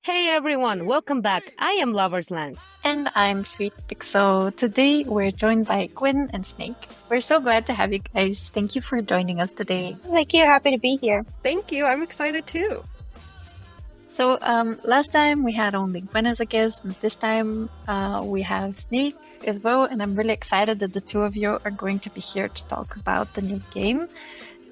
Hey everyone, welcome back. I am Lover's Lance. And I'm SweetPixel. Today we're joined by Gwynne and Snake. We're so glad to have you guys. Thank you for joining us today. Thank you. Happy to be here. Thank you. I'm excited too. So last time we had only Gwynne as a guest. This time we have Snake as well. And I'm really excited that the two of you are going to be here to talk about the new game.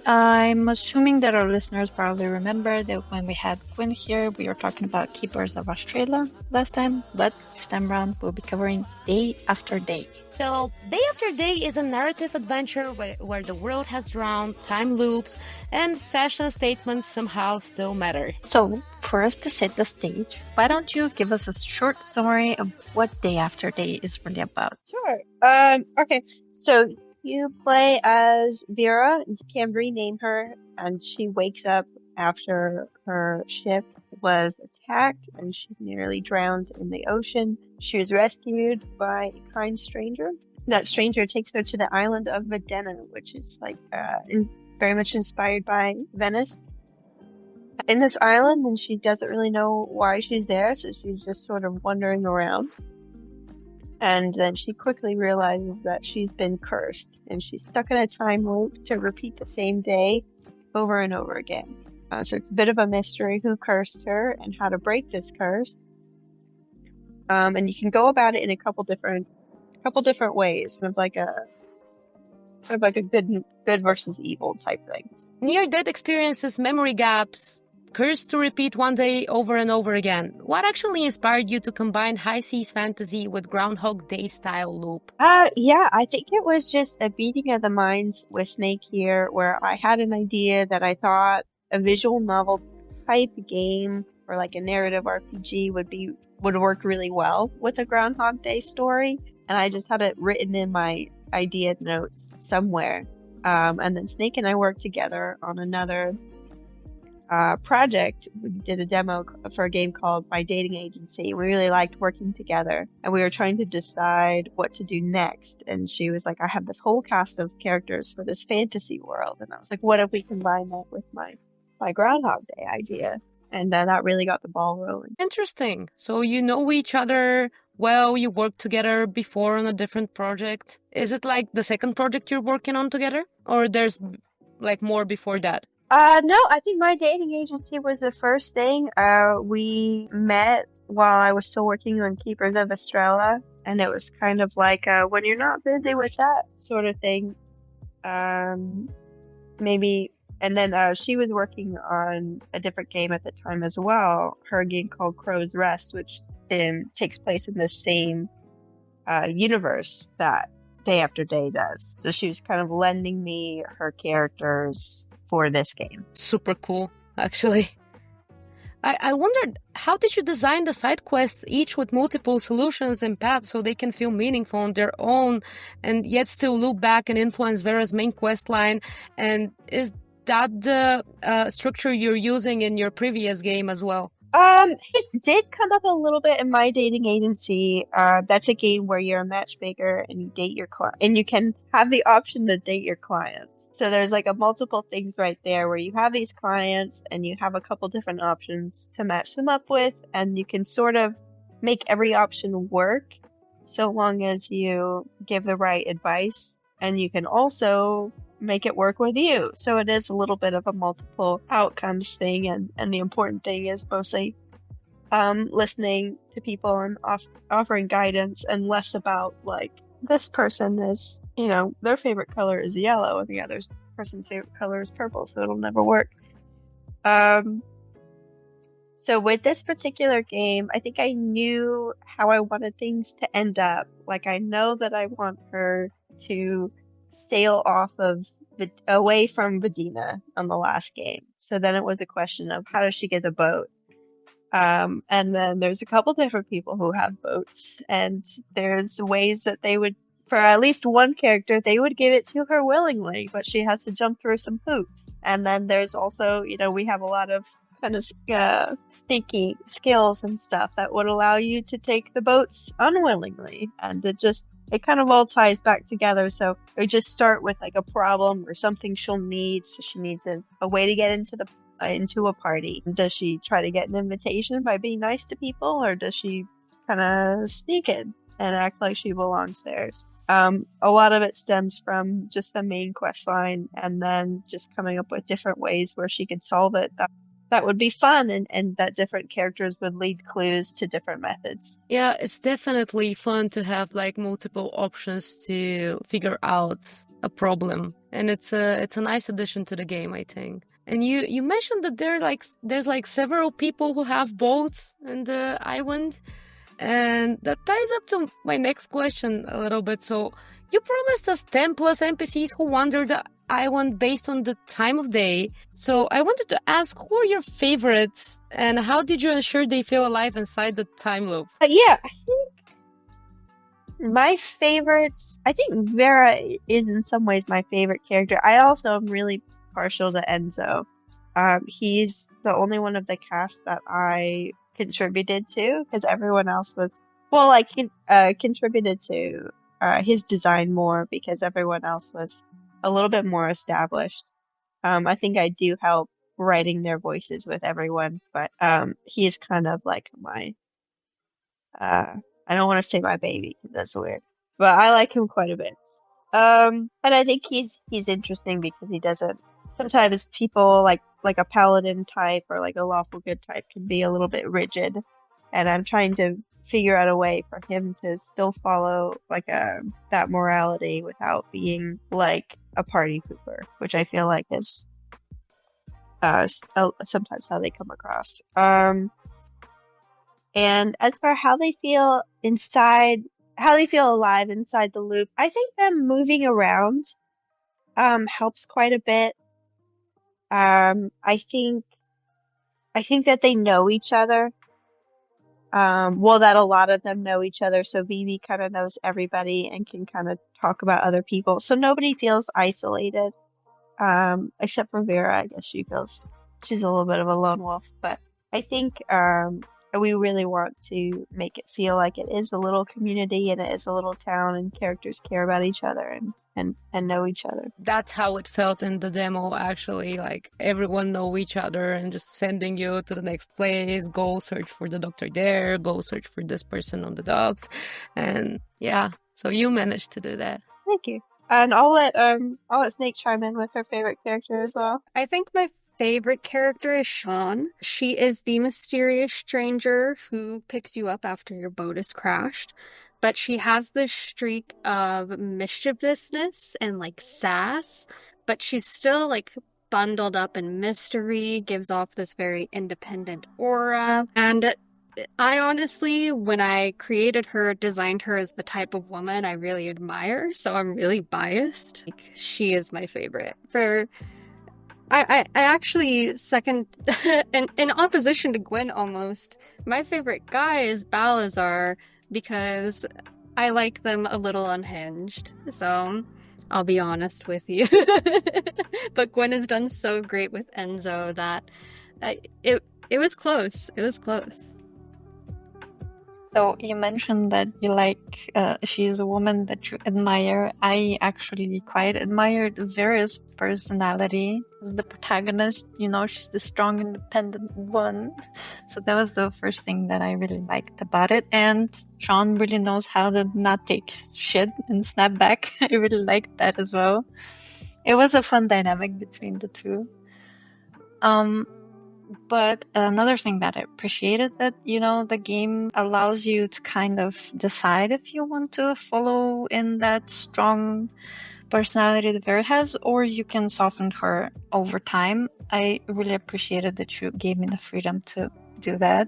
I'm assuming that our listeners probably remember that when we had Gwynne here, we were talking about Keepers of Australia last time, but this time around we'll be covering Day After Day. So, Day After Day is a narrative adventure where the world has drowned, time loops, and fashion statements somehow still matter. So, for us to set the stage, why don't you give us a short summary of what Day After Day is really about? Sure. Okay. So you play as Vera. You can rename her, and she wakes up after her ship was attacked and she nearly drowned in the ocean. She was rescued by a kind stranger. That stranger takes her to the island of Modena, which is very much inspired by Venice. In this island, and she doesn't really know why she's there, so she's just sort of wandering around. And then she quickly realizes that she's been cursed, and she's stuck in a time loop to repeat the same day over and over again. So it's a bit of a mystery who cursed her and how to break this curse. And you can go about it in a couple different ways, kind of like a good versus evil type thing. Near-death experiences, memory gaps, cursed to repeat one day over and over again. What actually inspired you to combine high seas fantasy with Groundhog-Day style loop? Yeah, I think it was just a meeting of the minds with Snake here, where I had an idea that I thought a visual novel type game or like a narrative RPG would work really well with a Groundhog-Day story, and I just had it written in my idea notes somewhere. And then Snake and I worked together on another project. We did a demo for a game called My Dating Agency. We really liked working together, and we were trying to decide what to do next. And she was like, I have this whole cast of characters for this fantasy world. And I was like, what if we combine that with my Groundhog Day idea? And that really got the ball rolling. Interesting. So you know each other well, you worked together before on a different project. Is it like the second project you're working on together? Or there's like more before that? No, I think My Dating Agency was the first thing. We met while I was still working on Keepers of Australia, and it was kind of like when you're not busy with that sort of thing, maybe. And then she was working on a different game at the time as well, her game called Crow's Rest, which takes place in the same universe that Day After Day does. So she was kind of lending me her characters for this game. Super cool, actually. I wondered, how did you design the side quests, each with multiple solutions and paths, so they can feel meaningful on their own and yet still loop back and influence Vera's main quest line? And is that the structure you're using in your previous game as well? It did come up a little bit in My Dating Agency. That's a game where you're a matchmaker and you date your client, and you can have the option to date your clients. So there's like a multiple things right there where you have these clients and you have a couple different options to match them up with, and you can sort of make every option work so long as you give the right advice, and you can also make it work with you. So it is a little bit of a multiple outcomes thing, and the important thing is mostly listening to people and offering guidance, and less about like, this person is, their favorite color is yellow and the other person's favorite color is purple, so it'll never work. So with this particular game, I think I knew how I wanted things to end up. Like, I know that I want her to sail away from Medina on the last game. So then it was a question of, how does she get the boat? And then there's a couple different people who have boats, and there's ways that they would, for at least one character, they would give it to her willingly, but she has to jump through some hoops. And then there's also, we have a lot of kind of sneaky skills and stuff that would allow you to take the boats unwillingly, and it kind of all ties back together. So we just start with like a problem or something she'll need. So she needs a way to get into into a party? Does she try to get an invitation by being nice to people, or does she kind of sneak in and act like she belongs there? A lot of it stems from just the main quest line, and then just coming up with different ways where she could solve it. That would be fun, and that different characters would lead clues to different methods. Yeah, it's definitely fun to have like multiple options to figure out a problem, and it's a nice addition to the game, I think. And you mentioned that there's like several people who have boats in the island, and that ties up to my next question a little bit. So you promised us 10 plus NPCs who wander the island based on the time of day. So I wanted to ask, who are your favorites, and how did you ensure they feel alive inside the time loop? Yeah, I think my favorites, I think Vera is in some ways my favorite character. I also am really partial to Enzo. He's the only one of the cast that I contributed to, because everyone else was, well, like, contributed to his design more because everyone else was a little bit more established. I think I do help writing their voices with everyone, but he's kind of like my, I don't want to say my baby because that's weird, but I like him quite a bit. And I think he's interesting because he doesn't, sometimes people like a paladin type or like a lawful good type can be a little bit rigid, and I'm trying to figure out a way for him to still follow like that morality without being like a party pooper, which I feel like is sometimes how they come across. And as for how they feel inside, how they feel alive inside the loop, I think them moving around helps quite a bit. I think that they know each other. Well, that a lot of them know each other. So Vivi kind of knows everybody and can kind of talk about other people. So nobody feels isolated. Except for Vera. I guess she's a little bit of a lone wolf, but I think, we really want to make it feel like it is a little community and it is a little town, and characters care about each other and know each other. That's how it felt in the demo, actually. Like, everyone know each other and just sending you to the next place. Go search for the doctor there. Go search for this person on the docks. And yeah, so you managed to do that. Thank you. And I'll let Snake chime in with her favorite character as well. I think my favorite character is Sean. She is the mysterious stranger who picks you up after your boat is crashed. But she has this streak of mischievousness and like sass, but she's still like bundled up in mystery, gives off this very independent aura. And I honestly, when I created her, designed her as the type of woman I really admire, so I'm really biased. Like, she is my favorite. I actually second, in opposition to Gwynne almost, my favorite guy is Balazar because I like them a little unhinged, so I'll be honest with you. But Gwynne has done so great with Enzo that it was close. It was close. So you mentioned that you like, she's a woman that you admire. I actually quite admired Vera's personality as the protagonist. You know, she's the strong, independent one. So that was the first thing that I really liked about it. And Sean really knows how to not take shit and snap back. I really liked that as well. It was a fun dynamic between the two. But another thing that I appreciated that, you know, the game allows you to kind of decide if you want to follow in that strong personality that Vera has, or you can soften her over time. I really appreciated that you gave me the freedom to do that.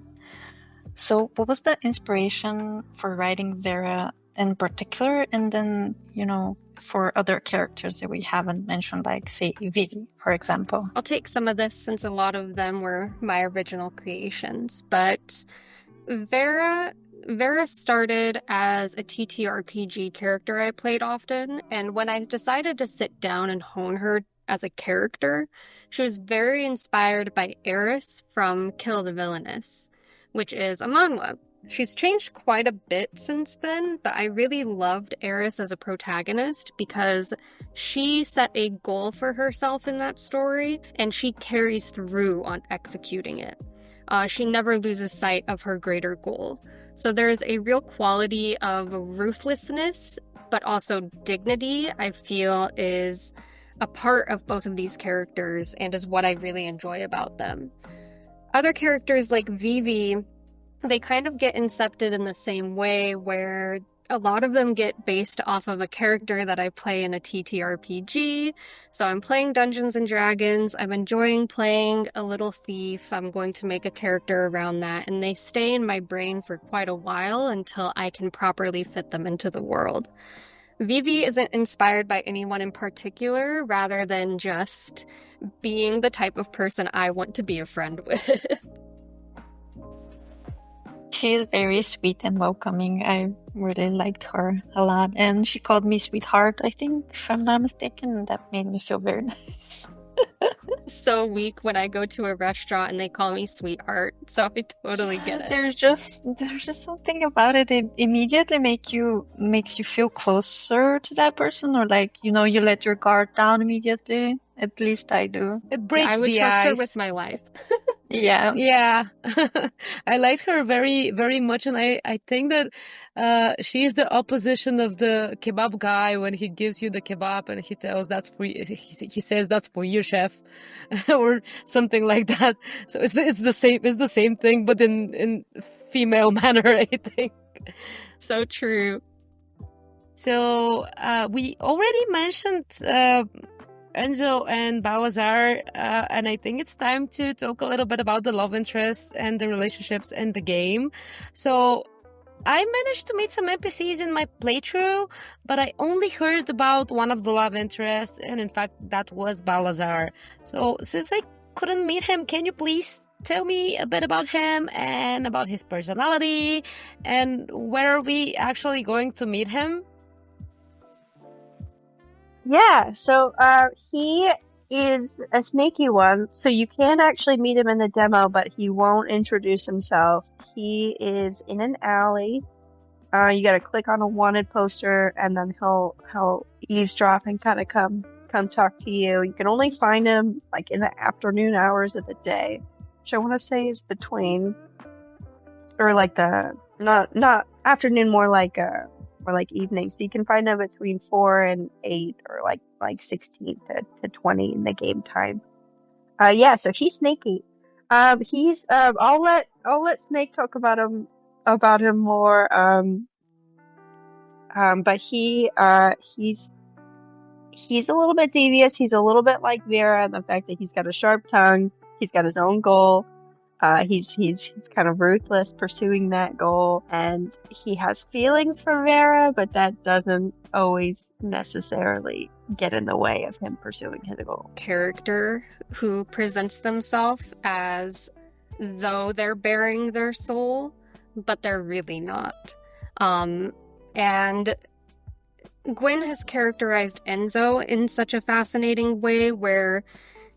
So what was the inspiration for writing Vera in particular? And then, you know, for other characters that we haven't mentioned, like, say, Vivi, for example. I'll take some of this since a lot of them were my original creations. But Vera started as a TTRPG character I played often. And when I decided to sit down and hone her as a character, she was very inspired by Eris from Kill the Villainous, which is a manhwa. She's changed quite a bit since then, but I really loved Eris as a protagonist because she set a goal for herself in that story, and she carries through on executing it. She never loses sight of her greater goal. So there's a real quality of ruthlessness, but also dignity, I feel, is a part of both of these characters and is what I really enjoy about them. Other characters like Vivi, they kind of get incepted in the same way, where a lot of them get based off of a character that I play in a TTRPG. So I'm playing Dungeons and Dragons. I'm enjoying playing a little thief. I'm going to make a character around that, and they stay in my brain for quite a while until I can properly fit them into the world. Vivi isn't inspired by anyone in particular, rather than just being the type of person I want to be a friend with. She is very sweet and welcoming. I really liked her a lot. And she called me sweetheart, I think, if I'm not mistaken. And that made me feel very nice. So weak when I go to a restaurant and they call me sweetheart. So I totally get it. There's just something about it. It immediately makes you feel closer to that person, or like, you let your guard down immediately. At least I do. It breaks I would the trust ice. her with my life. Yeah. Yeah. I liked her very, very much, and I think that she's the opposition of the kebab guy when he gives you the kebab and he tells that's for you, he says that's for you, chef, or something like that. So it's the same thing, but in female manner, I think. So true. So we already mentioned Enzo and Balazar, and I think it's time to talk a little bit about the love interests and the relationships in the game. So I managed to meet some NPCs in my playthrough, but I only heard about one of the love interests, and in fact that was Balazar. So since I couldn't meet him, can you please tell me a bit about him and about his personality, and where are we actually going to meet him? Yeah, so he is a sneaky one, so you can actually meet him in the demo, but he won't introduce himself. He is in an alley. You gotta click on a wanted poster, and then he'll eavesdrop and kind of come talk to you. You can only find him like in the afternoon hours of the day, which I want to say is between, or like the not afternoon, more like evening. So you can find them between 4 and 8, or like 16 to 20 in the game time. Yeah, so he's sneaky. He's I'll let Snake talk about him more. But he's a little bit devious. He's a little bit like Vera in the fact that he's got a sharp tongue. He's got his own goal. He's kind of ruthless pursuing that goal, and he has feelings for Vera, but that doesn't always necessarily get in the way of him pursuing his goal. Character who presents themselves as though they're bearing their soul, but they're really not. And Gwynne has characterized Enzo in such a fascinating way, where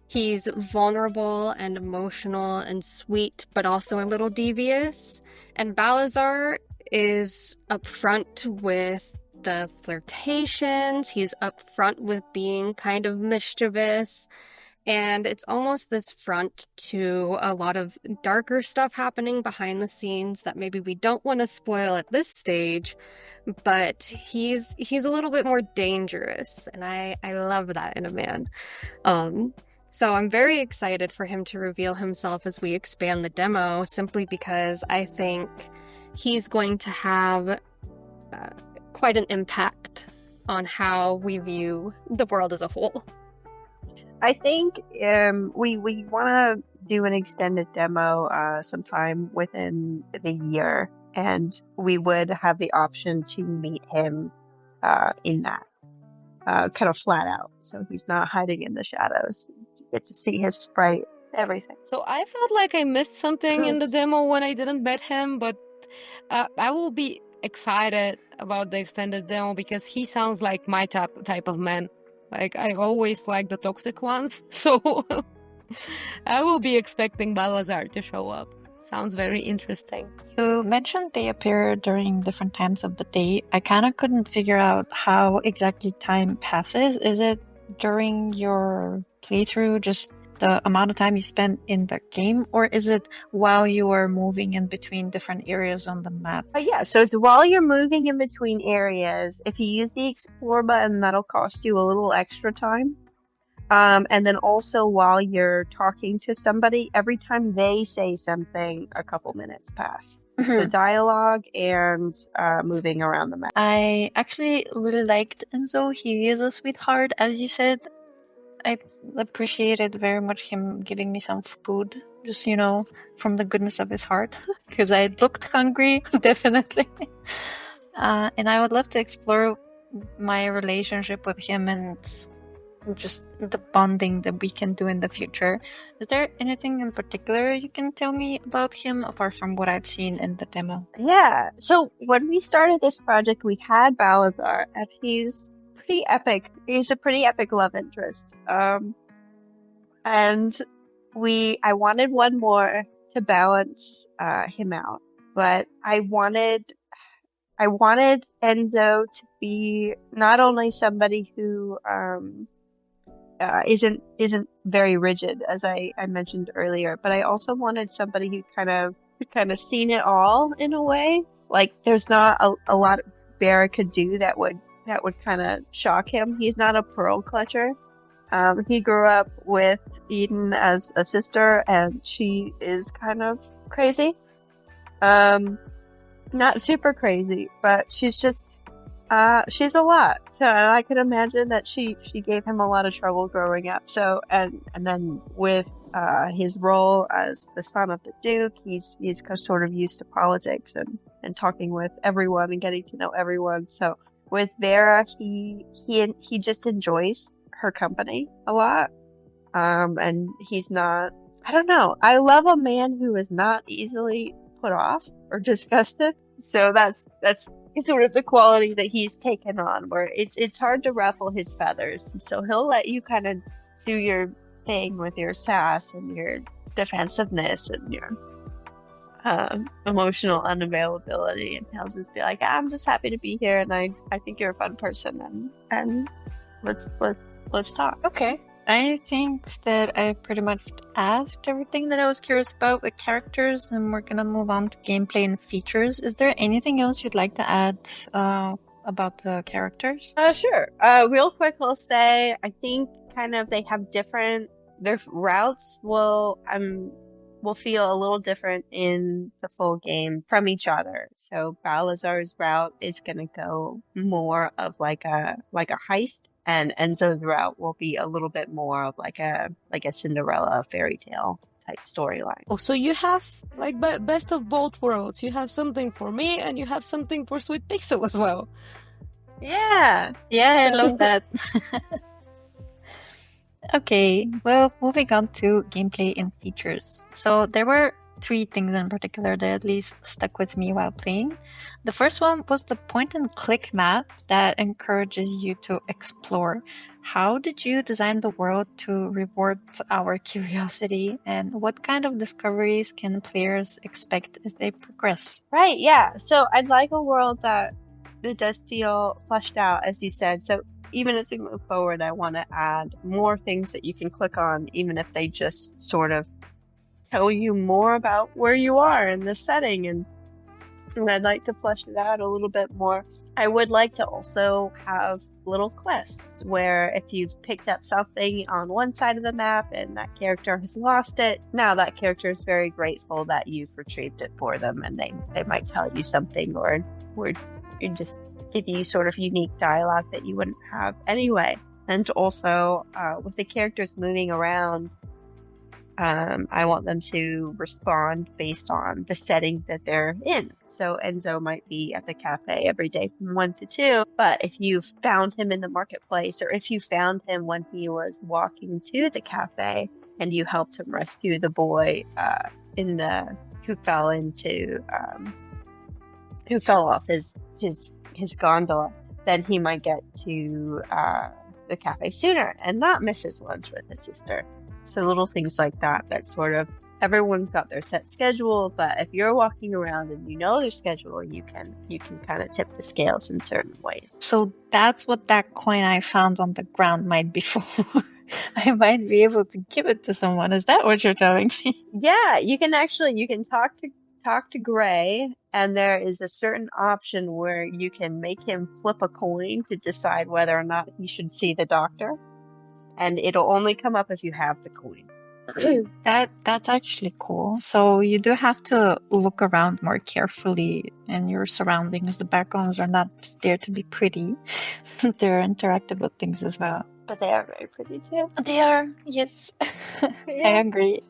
he's vulnerable and emotional and sweet, but also a little devious. And Balazar is upfront with the flirtations. He's upfront with being kind of mischievous. And it's almost this front to a lot of darker stuff happening behind the scenes that maybe we don't want to spoil at this stage. But he's a little bit more dangerous. And I love that in a man. So I'm very excited for him to reveal himself as we expand the demo, simply because I think he's going to have quite an impact on how we view the world as a whole. I think we want to do an extended demo sometime within the year, and we would have the option to meet him in that kind of flat out, so he's not hiding in the shadows. Get to see his sprite, everything. So I felt like I missed something in the demo when I didn't meet him, but I will be excited about the extended demo because he sounds like my type of man. Like, I always like the toxic ones, so I will be expecting Balazar to show up. Sounds very interesting. You mentioned they appear during different times of the day. I kind of couldn't figure out how exactly time passes. Is it during your playthrough, just the amount of time you spend in the game, or is it while you are moving in between different areas on the map? Yeah, so it's while you're moving in between areas. If you use the explore button, that'll cost you a little extra time. And then also while you're talking to somebody, every time they say something, a couple minutes pass. So dialogue and moving around the map. I actually really liked Enzo. He is a sweetheart, as you said. I appreciated very much him giving me some food, just, from the goodness of his heart, because I looked hungry, definitely. And I would love to explore my relationship with him and just the bonding that we can do in the future. Is there anything in particular you can tell me about him apart from what I've seen in the demo? Yeah, so when we started this project, we had Balazar, and he's pretty epic. He's a pretty epic love interest. And I wanted one more to balance him out, but I wanted Enzo to be not only somebody who isn't very rigid, as I mentioned earlier, but I also wanted somebody who kind of seen it all in a way. Like there's not a lot Vera could do that would kind of shock him. He's not a pearl clutcher. He grew up with Eden as a sister, and she is kind of crazy. Not super crazy, but she's just she's a lot. So I can imagine that she gave him a lot of trouble growing up. So and then with his role as the son of the Duke, he's sort of used to politics and talking with everyone and getting to know everyone. So with Vera, he just enjoys her company a lot. And he's not, I don't know. I love a man who is not easily put off or disgusted. So that's sort of the quality that he's taken on, where it's hard to ruffle his feathers. So he'll let you kind of do your thing with your sass and your defensiveness and your emotional unavailability, and he'll just be like, I'm just happy to be here, and I think you're a fun person, and let's talk. Okay. I think that I pretty much asked everything that I was curious about with characters, and we're gonna move on to gameplay and features. Is there anything else you'd like to add about the characters? Sure. Real quick, I'll say I think kind of they have their routes will feel a little different in the full game from each other. So Balazar's route is gonna go more of like a heist. And Enzo's route will be a little bit more of like a Cinderella fairy tale type storyline. Oh, so you have like best of both worlds. You have something for me, and you have something for SweetPixel as well. Yeah, I love that. Okay, well, moving on to gameplay and features. So there were 3 things in particular that at least stuck with me while playing. The first one was the point-and-click map that encourages you to explore. How did you design the world to reward our curiosity, and what kind of discoveries can players expect as they progress? Right, yeah. So I'd like a world that does feel fleshed out, as you said. So even as we move forward, I want to add more things that you can click on, even if they just sort of tell you more about where you are in the setting, and I'd like to flesh it out a little bit more. I would like to also have little quests where if you've picked up something on one side of the map and that character has lost it, now that character is very grateful that you've retrieved it for them, and they might tell you something or just give you sort of unique dialogue that you wouldn't have anyway. And also with the characters moving around, I want them to respond based on the setting that they're in. So Enzo might be at the cafe every day from 1 to 2, but if you found him in the marketplace, or if you found him when he was walking to the cafe and you helped him rescue the boy who fell off his gondola, then he might get to the cafe sooner and not miss his lunch with his sister. So little things like that sort of everyone's got their set schedule, but if you're walking around and you know their schedule, you can kind of tip the scales in certain ways. So that's what that coin I found on the ground might be for. I might be able to give it to someone. Is that what you're telling me? Yeah, you can talk to Gray, and there is a certain option where you can make him flip a coin to decide whether or not he should see the doctor, and it'll only come up if you have the coin. That's actually cool. So you do have to look around more carefully in your surroundings. The backgrounds are not there to be pretty. They're interactive with things as well. But they are very pretty too. They are, yes. Yeah. I agree.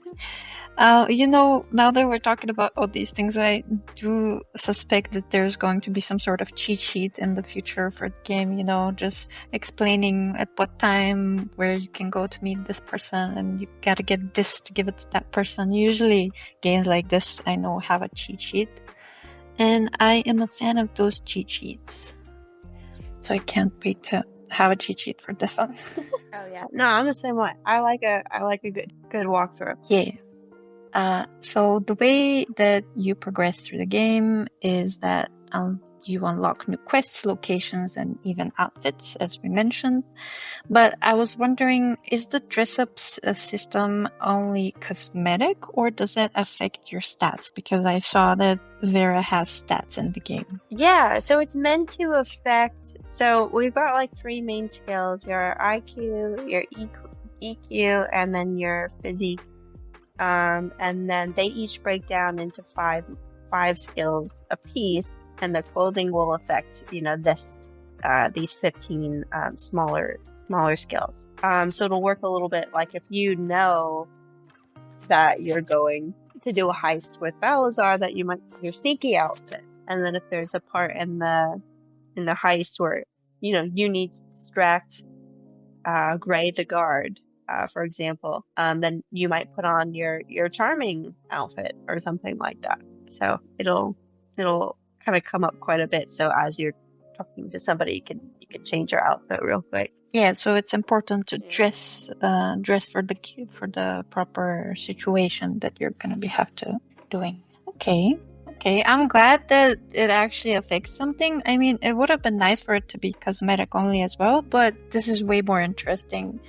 Now that we're talking about all these things, I do suspect that there's going to be some sort of cheat sheet in the future for the game, just explaining at what time, where you can go to meet this person, and you gotta get this to give it to that person. Usually games like this, I know, have a cheat sheet. And I am a fan of those cheat sheets. So I can't wait to have a cheat sheet for this one. Oh yeah. No, I'm the same way. I like a good walkthrough. Yeah. So the way that you progress through the game is that you unlock new quests, locations, and even outfits, as we mentioned. But I was wondering, is the dress-up system only cosmetic, or does that affect your stats? Because I saw that Vera has stats in the game. Yeah, so it's meant to affect. So we've got like 3 main skills: your IQ, your EQ, and then your physique. And then they each break down into five skills apiece, and the clothing will affect, these 15 smaller skills. So it'll work a little bit like if you know that you're going to do a heist with Balazar, that you might do your sneaky outfit, and then if there's a part in the heist where you need to distract Gray the guard, for example, then you might put on your charming outfit or something like that. So it'll kind of come up quite a bit. So as you're talking to somebody, you can change your outfit real quick. Yeah, so it's important to dress for the proper situation that you're gonna have to doing. Okay. I'm glad that it actually affects something. I mean, it would have been nice for it to be cosmetic only as well, but this is way more interesting.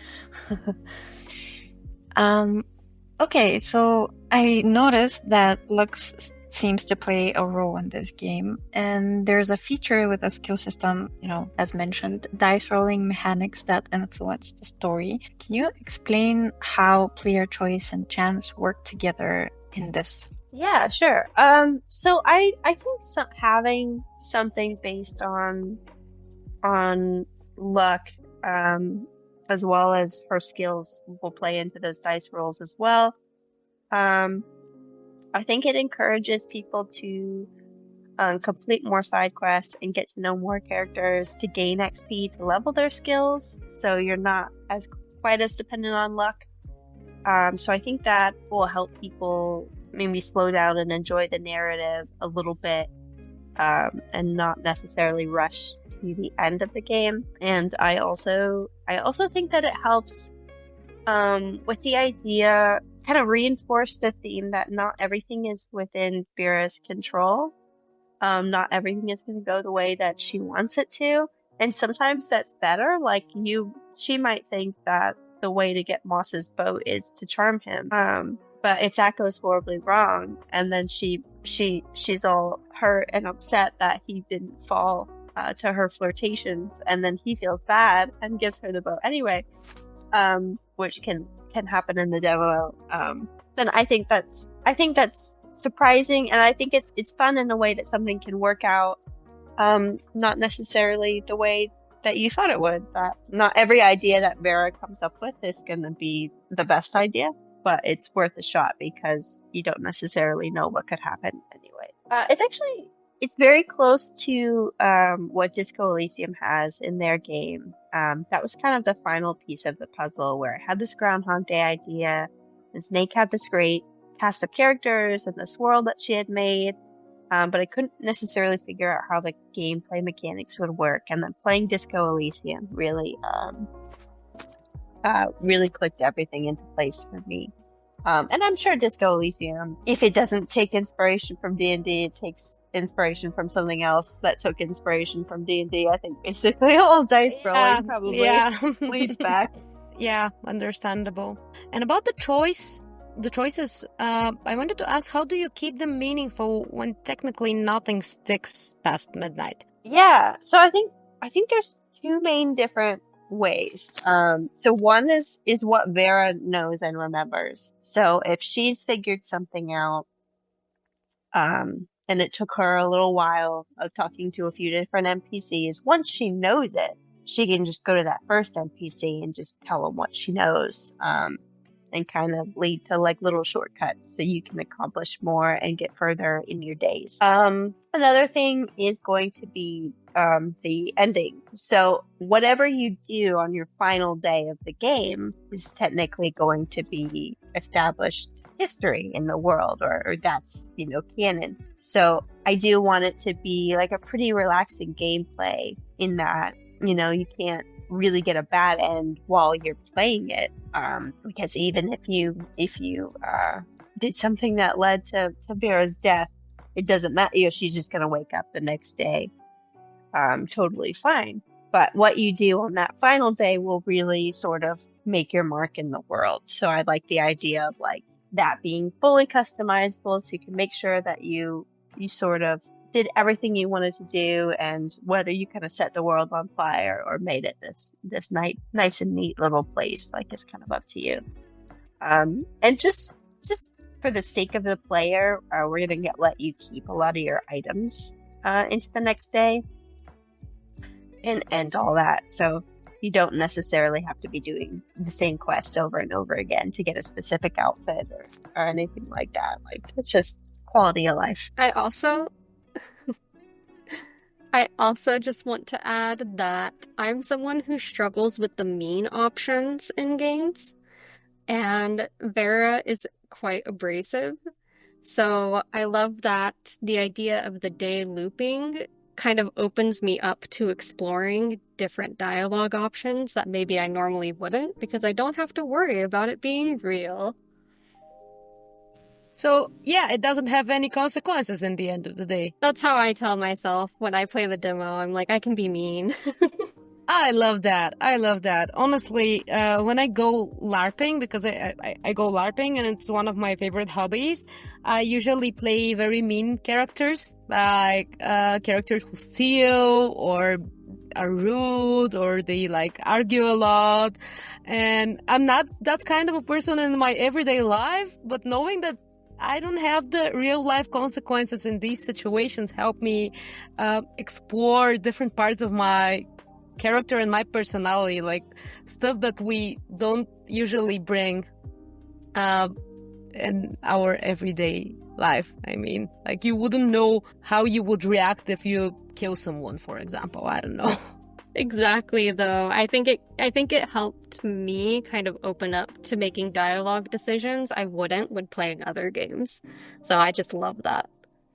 Okay, so I noticed that looks seems to play a role in this game, and there's a feature with a skill system, as mentioned, dice rolling mechanics that influence the story. Can you explain how player choice and chance work together in this? Yeah, sure. So I think having something based on luck, as well as her skills, will play into those dice rolls as well. I think it encourages people to complete more side quests and get to know more characters, to gain XP, to level their skills, so you're not quite as dependent on luck. So I think that will help people maybe slow down and enjoy the narrative a little bit, and not necessarily rush to the end of the game. And I also think that it helps with the idea, kind of reinforce the theme that not everything is within Vera's control. Not everything is going to go the way that she wants it to, and sometimes that's better. Like she might think that the way to get Moss's boat is to charm him. But if that goes horribly wrong, and then she's all hurt and upset that he didn't fall to her flirtations, and then he feels bad and gives her the boat anyway, which can happen in the demo. Then I think that's surprising, and I think it's fun in a way that something can work out, not necessarily the way that you thought it would. That not every idea that Vera comes up with is going to be the best idea, but it's worth a shot because you don't necessarily know what could happen anyway. It's very close to what Disco Elysium has in their game. That was kind of the final piece of the puzzle, where it had this Groundhog-Day idea, and Snake had this great cast of characters and this world that she had made, but I couldn't necessarily figure out how the gameplay mechanics would work. And then playing Disco Elysium really clicked everything into place for me. And I'm sure Disco Elysium, if it doesn't take inspiration from D&D, it takes inspiration from something else that took inspiration from D&D. I think basically all dice rolling probably leads back. Yeah, understandable. And about the choices, I wanted to ask, how do you keep them meaningful when technically nothing sticks past midnight? Yeah, so I think there's two main different ways. So one is what Vera knows and remembers. So if she's figured something out, and it took her a little while of talking to a few different NPCs, once she knows it, she can just go to that first NPC and just tell them what she knows. And kind of lead to like little shortcuts so you can accomplish more and get further in your days. Another thing is going to be the ending. So whatever you do on your final day of the game is technically going to be established history in the world, or that's, canon. So I do want it to be like a pretty relaxing gameplay in that, you can't really get a bad end while you're playing it, because even if you did something that led to Vera's death, it doesn't matter. She's just gonna wake up the next day totally fine. But what you do on that final day will really sort of make your mark in the world. So I like the idea of like that being fully customizable, so you can make sure that you sort of did everything you wanted to do, and whether you kind of set the world on fire or made it this nice and neat little place, like, it's kind of up to you. And just for the sake of the player, we're gonna let you keep a lot of your items into the next day and all that. So you don't necessarily have to be doing the same quest over and over again to get a specific outfit or anything like that. Like, it's just quality of life. I also just want to add that I'm someone who struggles with the mean options in games, and Vera is quite abrasive. So I love that the idea of the day looping kind of opens me up to exploring different dialogue options that maybe I normally wouldn't, because I don't have to worry about it being real. So, yeah, it doesn't have any consequences in the end of the day. That's how I tell myself when I play the demo. I'm like, I can be mean. I love that. Honestly, when I go LARPing, because I go LARPing and it's one of my favorite hobbies, I usually play very mean characters, like characters who steal or are rude or they like argue a lot. And I'm not that kind of a person in my everyday life, but knowing that I don't have the real life consequences in these situations help me explore different parts of my character and my personality, like stuff that we don't usually bring in our everyday life. I mean, like, you wouldn't know how you would react if you kill someone, for example. I don't know. Exactly, though. I think it helped me kind of open up to making dialogue decisions I wouldn't when playing other games. So I just love that.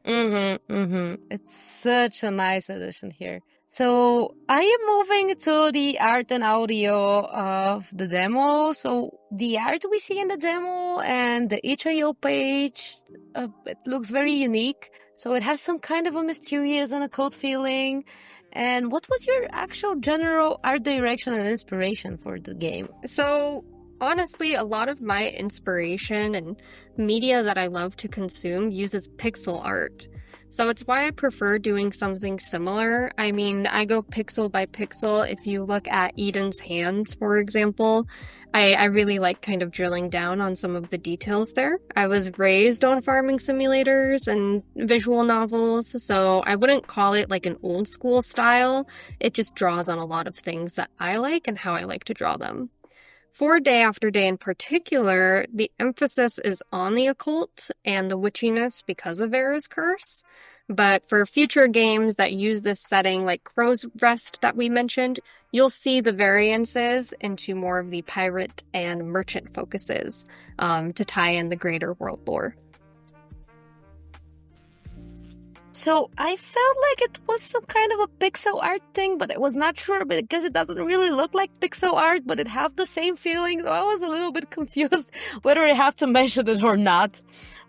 It's such a nice addition here. So I am moving to the art and audio of the demo. So the art we see in the demo and the itch.io page, it looks very unique. So it has some kind of a mysterious and occult feeling. And what was your actual general art direction and inspiration for the game? So honestly, a lot of my inspiration and media that I love to consume uses pixel art. So it's why I prefer doing something similar. I mean, I go pixel by pixel. If you look at Eden's hands, for example, I really like kind of drilling down on some of the details there. I was raised on farming simulators and visual novels, so I wouldn't call it like an old school style. It just draws on a lot of things that I like and how I like to draw them. For Day After Day in particular, the emphasis is on the occult and the witchiness because of Vera's curse. But for future games that use this setting, like Crow's Rest that we mentioned, you'll see the variances into more of the pirate and merchant focuses to tie in the greater world lore. So I felt like it was some kind of a pixel art thing, but I was not sure because it doesn't really look like pixel art, but it have the same feeling. So I was a little bit confused whether I have to mention it or not,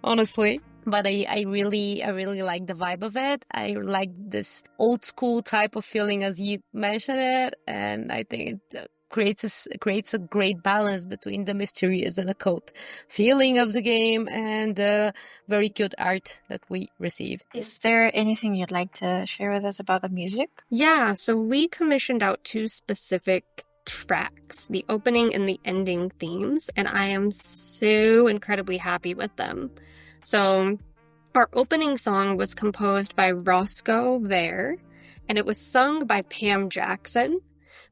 honestly. But I really like the vibe of it. I like this old school type of feeling as you mentioned it, and I think it creates a great balance between the mysterious and occult feeling of the game and the very cute art that we receive. Is there anything you'd like to share with us about the music? Yeah, so we commissioned out 2 specific tracks, the opening and the ending themes, and I am so incredibly happy with them. So our opening song was composed by Roscoe Vare, and it was sung by Pam Jackson.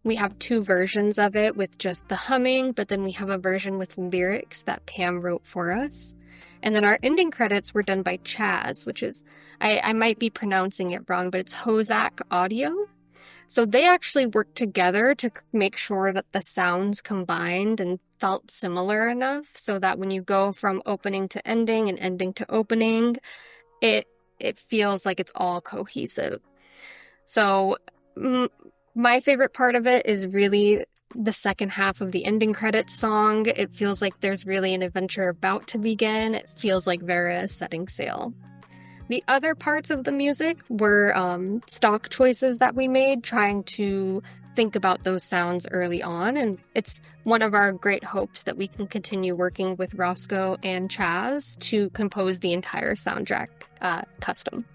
We have 2 versions of it with just the humming, but then we have a version with lyrics that Pam wrote for us. And then our ending credits were done by Chaz, which is, I might be pronouncing it wrong, but it's Hozak Audio. So they actually worked together to make sure that the sounds combined and felt similar enough so that when you go from opening to ending and ending to opening, it feels like it's all cohesive. So my favorite part of it is really the second half of the ending credits song. It feels like there's really an adventure about to begin. It feels like Vera is setting sail. The other parts of the music were stock choices that we made, trying to think about those sounds early on. And it's one of our great hopes that we can continue working with Roscoe and Chaz to compose the entire soundtrack custom.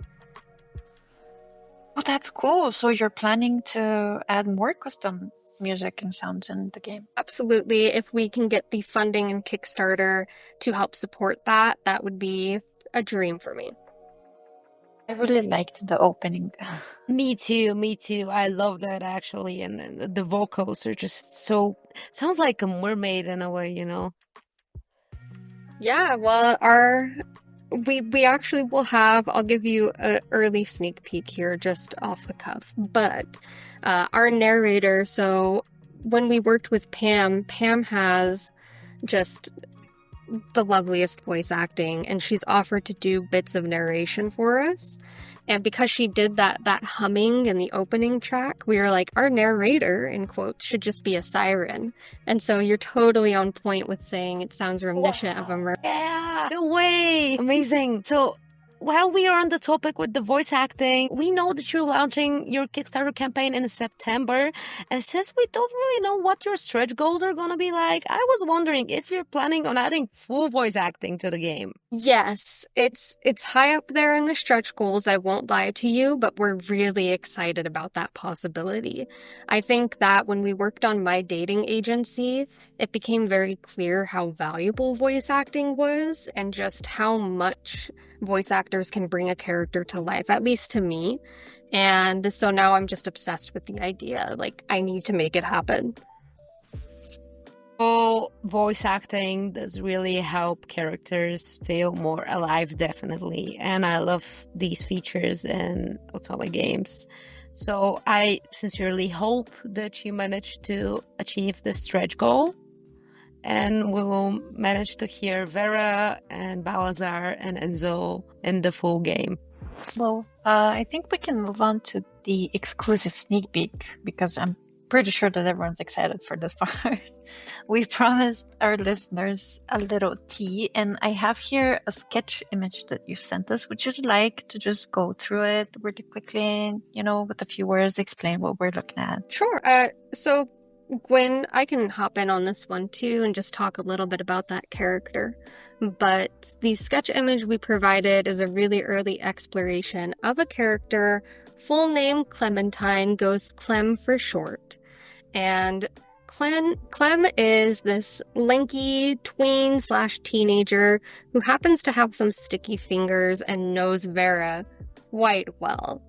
Oh, that's cool. So you're planning to add more custom music and sounds in the game? Absolutely. If we can get the funding and Kickstarter to help support that, that would be a dream for me. I really liked the opening. Me too. I love that actually, and the vocals are just so sounds like a mermaid in a way, you know. Yeah, well, we actually will have, I'll give you an early sneak peek here just off the cuff, but our narrator, so when we worked with Pam has just the loveliest voice acting, and she's offered to do bits of narration for us. And because she did that humming in the opening track, we were like, our narrator, in quotes, should just be a siren. And so you're totally on point with saying it sounds reminiscent of a mermaid. Yeah, no way. Amazing. So while we are on the topic with the voice acting, we know that you're launching your Kickstarter campaign in September. And since we don't really know what your stretch goals are going to be like, I was wondering if you're planning on adding full voice acting to the game. Yes, it's high up there in the stretch goals, I won't lie to you, but we're really excited about that possibility. I think that when we worked on My Dating Agency, it became very clear how valuable voice acting was and just how much voice actors can bring a character to life, at least to me. And so now I'm just obsessed with the idea. Like, I need to make it happen. Oh, voice acting does really help characters feel more alive, definitely. And I love these features in Otome games. So I sincerely hope that you manage to achieve this stretch goal. And we will manage to hear Vera and Balazar and Enzo in the full game. So I think we can move on to the exclusive sneak peek, because I'm pretty sure that everyone's excited for this part. We promised our listeners a little tea, and I have here a sketch image that you sent us. Would you like to just go through it really quickly, with a few words, explain what we're looking at? Sure. So Gwynne, I can hop in on this one too and just talk a little bit about that character. But the sketch image we provided is a really early exploration of a character. Full name Clementine, goes Clem for short. And Clem is this lanky tween/teenager who happens to have some sticky fingers and knows Vera quite well.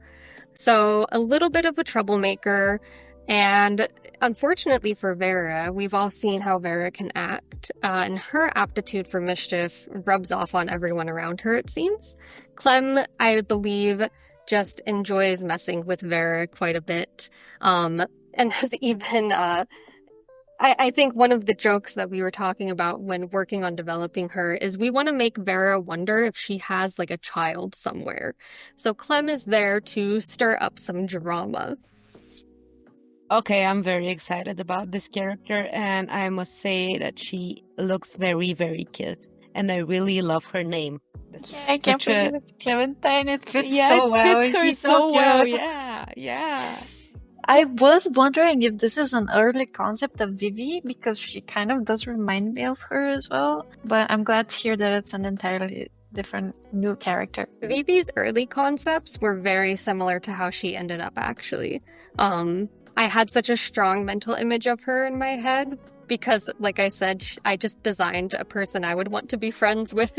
So a little bit of a troublemaker. And unfortunately for Vera, we've all seen how Vera can act, and her aptitude for mischief rubs off on everyone around her, it seems. Clem, I believe, just enjoys messing with Vera quite a bit, and has even I think one of the jokes that we were talking about when working on developing her is we want to make Vera wonder if she has like a child somewhere. So Clem is there to stir up some drama. Okay, I'm very excited about this character, and I must say that she looks very, very cute, and I really love her name. This Yeah, I is can't such a believe it's Clementine. It fits yeah, so it well. fits her She's so so well. cute. Yeah. I was wondering if this is an early concept of Vivi because she kind of does remind me of her as well. But I'm glad to hear that it's an entirely different new character. Vivi's early concepts were very similar to how she ended up, actually. I had such a strong mental image of her in my head because, like I said, I just designed a person I would want to be friends with.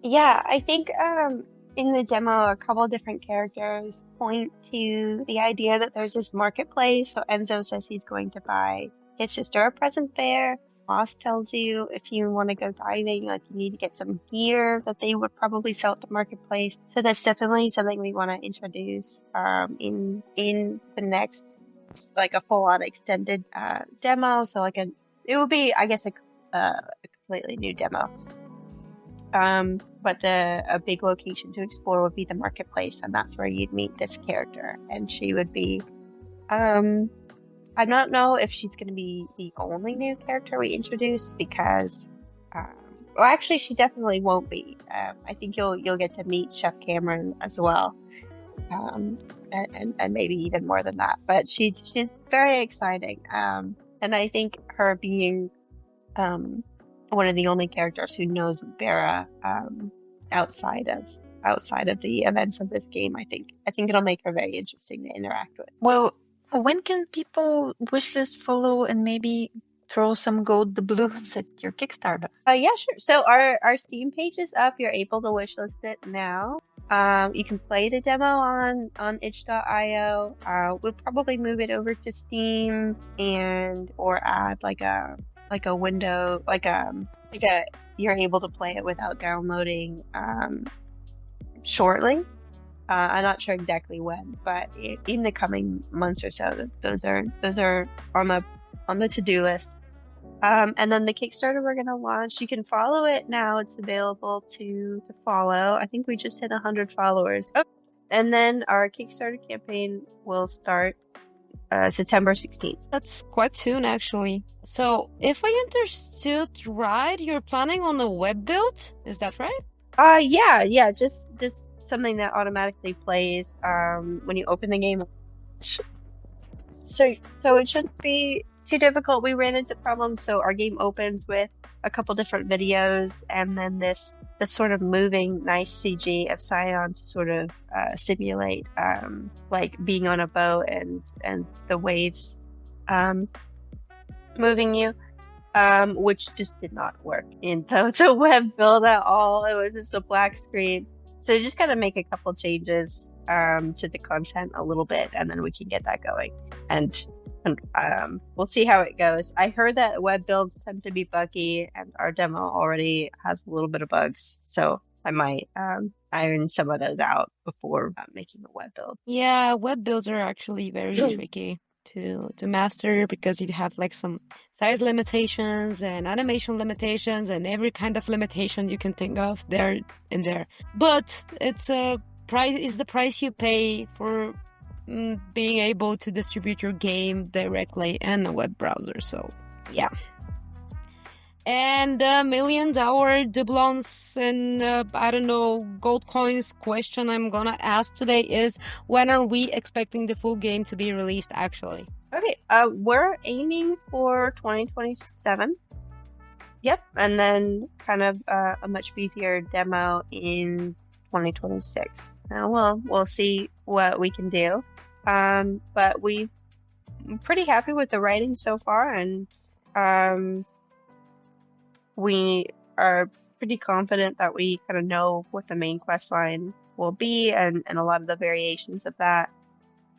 Yeah, I think in the demo, a couple different characters point to the idea that there's this marketplace. So Enzo says he's going to buy his sister a present there. Moss tells you if you want to go diving, like you need to get some gear that they would probably sell at the marketplace. So that's definitely something we want to introduce in the next, like a full-on extended demo. So like it would be, I guess, a completely new demo. But a big location to explore would be the marketplace, and that's where you'd meet this character. And she would be, I don't know if she's going to be the only new character we introduce because, well, actually, she definitely won't be. I think you'll get to meet Chef Cameron as well, and maybe even more than that. But she's very exciting, and I think her being, one of the only characters who knows Vera outside of the events of this game. I think it'll make her very interesting to interact with. Well, when can people wishlist, follow, and maybe throw some gold doubloons at your Kickstarter? Yeah, sure. So our Steam page is up. You're able to wishlist it now. You can play the demo on itch.io. We'll probably move it over to Steam or add like a window, you're able to play it without downloading shortly. I'm not sure exactly when, but in the coming months or so, those are on the to-do list. And then the Kickstarter we're gonna launch, you can follow it now. It's available to follow. I think we just hit 100 followers. Oh, and then our Kickstarter campaign will start September 16th. That's quite soon, actually. So, if I understood right, you're planning on a web build? Is that right? Yeah, just something that automatically plays when you open the game. So it shouldn't be too difficult. We ran into problems, so our game opens with a couple different videos, and then this sort of moving nice CG of Scion to sort of simulate like being on a boat and the waves moving you. Which just did not work in the web build at all. It was just a black screen. So just gotta make a couple changes to the content a little bit, and then we can get that going. And we'll see how it goes. I heard that web builds tend to be buggy, and our demo already has a little bit of bugs, so I might iron some of those out before making a web build. Yeah, web builds are actually very tricky to master because you have like some size limitations and animation limitations and every kind of limitation you can think of there in there. But it's the price you pay for being able to distribute your game directly in a web browser. So yeah. And $1 million doubloons and I don't know, gold coins question I'm gonna ask today is, when are we expecting the full game to be released actually? Okay, we're aiming for 2027. Yep, and then kind of a much beefier demo in 2026. Now we'll see what we can do. But we're pretty happy with the writing so far, and we are pretty confident that we kind of know what the main quest line will be and a lot of the variations of that.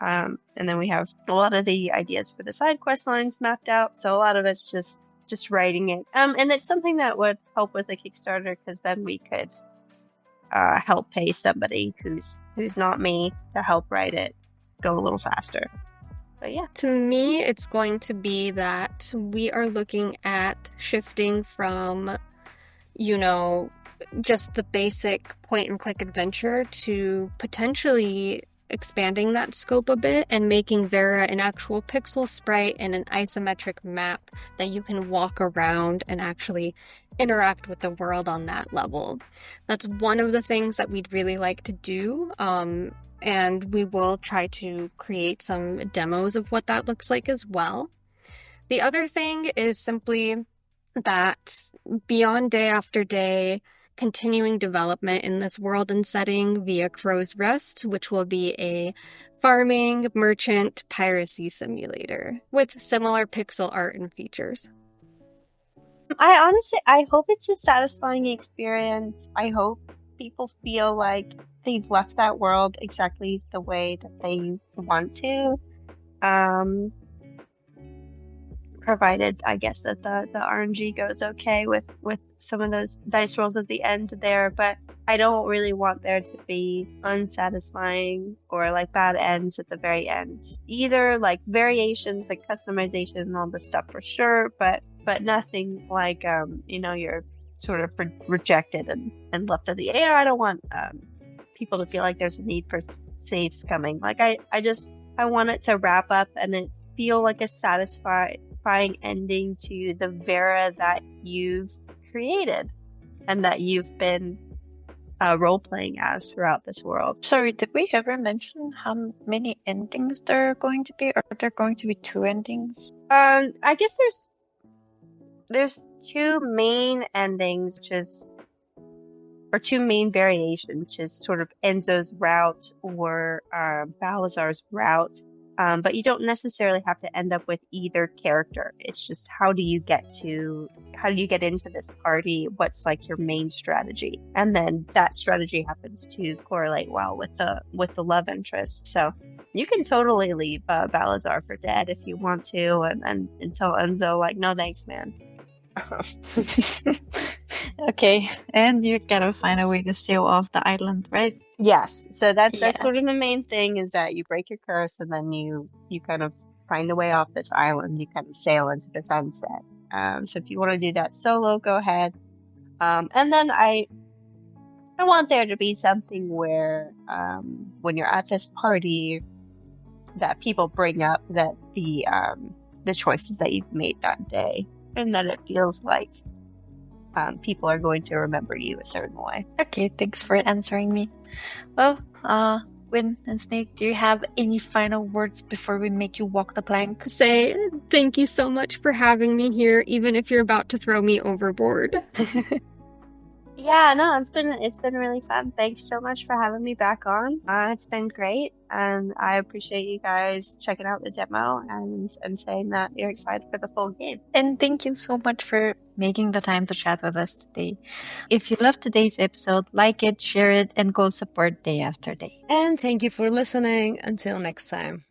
And then we have a lot of the ideas for the side quest lines mapped out. So a lot of it's just writing it. And it's something that would help with the Kickstarter, because then we could help pay somebody who's not me to help write it go a little faster. But yeah. To me, it's going to be that we are looking at shifting from, just the basic point and click adventure to potentially expanding that scope a bit and making Vera an actual pixel sprite and an isometric map that you can walk around and actually interact with the world on that level. That's one of the things that we'd really like to do. And we will try to create some demos of what that looks like as well. The other thing is simply that beyond Day After Day, continuing development in this world and setting via Crow's Rest, which will be a farming, merchant, piracy simulator with similar pixel art and features. I hope it's a satisfying experience. I hope people feel like they've left that world exactly the way that they want to. Provided, I guess, that the RNG goes okay with some of those dice rolls at the end there, but I don't really want there to be unsatisfying or like bad ends at the very end. Either like variations, like customization and all this stuff for sure, but nothing like you're sort of rejected and left at the air. I don't want people to feel like there's a need for saves coming. Like I want it to wrap up and it feel like a satisfying ending to the Vera that you've created and that you've been role-playing as throughout this world. Sorry, did we ever mention how many endings there are going to be? Or are there going to be 2 endings? I guess there's 2 main endings, or 2 main variations, which is sort of Enzo's route or Balazar's route. But you don't necessarily have to end up with either character. It's just how do you get into this party? What's like your main strategy? And then that strategy happens to correlate well with the love interest. So you can totally leave Balazar for dead if you want to, and tell Enzo like, no thanks, man. Okay, and you gotta find a way to sail off the island, right? Yes, so that's sort of the main thing, is that you break your curse and then you kind of find a way off this island. You kind of sail into the sunset. So if you want to do that solo, go ahead. And then I want there to be something where when you're at this party, that people bring up that the choices that you've made that day, and that it feels like people are going to remember you a certain way. Okay, thanks for answering me. Well, Gwynne and Snake, do you have any final words before we make you walk the plank? Say thank you so much for having me here, even if you're about to throw me overboard. Yeah, no, it's been really fun. Thanks so much for having me back on. It's been great, and I appreciate you guys checking out the demo and saying that you're excited for the full game. And thank you so much for making the time to chat with us today. If you loved today's episode, like it, share it, and go support Day After Day. And thank you for listening. Until next time.